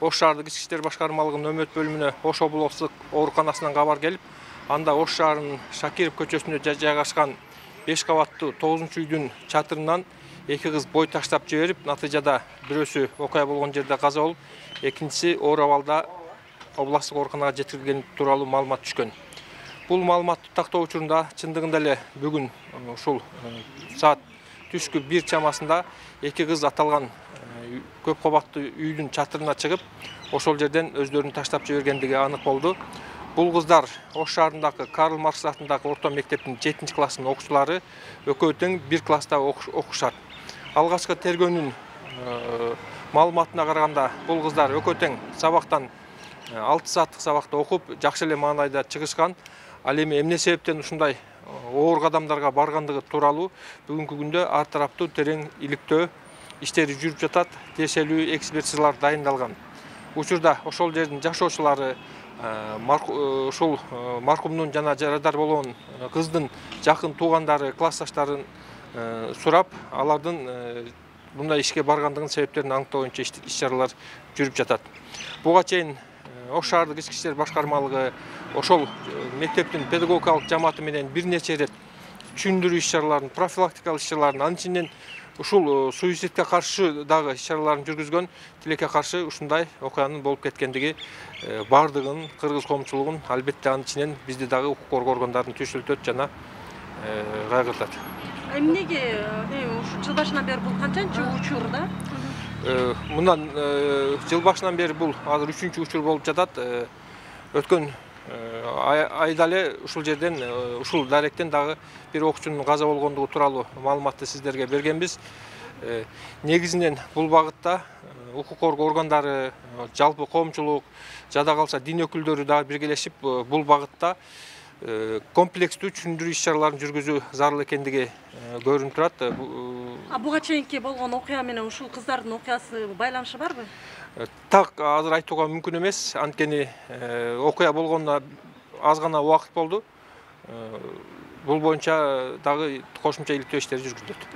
Ош шаардык Ички иштер башкармалыгынын өмөт бөлүмүнө Ош облустук ооруканасынан кабар келип, анда Ош шаарынын Шакиров көчөсүндө жайгашкан 5 кабаттуу 9-үйдүн чатырынан 2 кыз бой таштап жиберип, натыйжада бирөөсү окуя болгон жерде каза болуп, экинчиси оор абалда областтык ооруканага жеткирилгени тууралуу маалымат түшкөн. Бул маалыматты тактоо учурунда чындыгында эле бүгүн ушул саат түшкү 1 чамасында 2 кыз аталган көп кабаттуу үйдүн чатырына чыгып, ошол жерден өздөрүн таштап жибергендиги анык болду. Бул кыздар Ош шаарындагы Карл Маркс атындагы орто мектептин 7-классынын окуучулары, экөө тең 1 класста окушат. Алгачкы тергөөнүн маалыматына караганда, бул кыздар экөө тең сабактан 6 сааттык сабакты окуп, жакшы эле маанайда чыгышкан. Ал эми эмне себептен ушундай оор кадамдарга баргандыгы тууралуу бүгүнкү күндө ар тараптуу терең иликтөө иштери жүрүп жатат, тиешелүү экспертизалар дайындалган. Учурда ошол жердин жашоочулары ушул маркумдун жана жарадар болгон кыздын жакын туугандары, классташтарын сурап, алардын мындай ишке баргандыгынын себептерин аныктоо боюнча иш-чаралар жүрүп жатат. Буга чейин Ош шаардык Ички иштер башкармалыгы ошол мектептин педагогикалык жамааты менен бир нече ирет түшүндүрүү иш-чараларын, профилактикалык иш-чараларын, анын ичинен ушул суицидке каршы дагы иш-чараларын жүргүзгөн, тилекке каршы ушундай окуянын болуп кеткендиги бардыгын кыргыз коомчулугун, албетте анын ичинен бизди дагы укук коргоо органдарын түшүлтөт жана кайгыртат. Эмнеге ушу жыл башынан бери бул канчанчы учур да? Мындан жыл башынан бери бул азыр 3-үчү учур болуп жатат. Өткөн айда эле ушул жерден, ушул даректен дагы бир окуучунун каза болгондугу тууралуу маалыматты сиздерге бергенбиз. Негизинен бул багытта укук коргоо органдары, жалпы коомчулук, жада калса дин өкүлдөрү дагы биргелешип, бул багытта комплекстүү түшүндүрүү иш-чараларын жүргүзүү зарыл экендиги көрүнүп турат. Буга чейинки болгон окуя менен ушул кыздардын окуясы байланышы барбы? Так азыр айтууга мүмкүн эмес, анткени окуя болгонуна аз гана убакыт болду. Бул боюнча дагы кошумча иликтөө иштери жүргүзүлөт.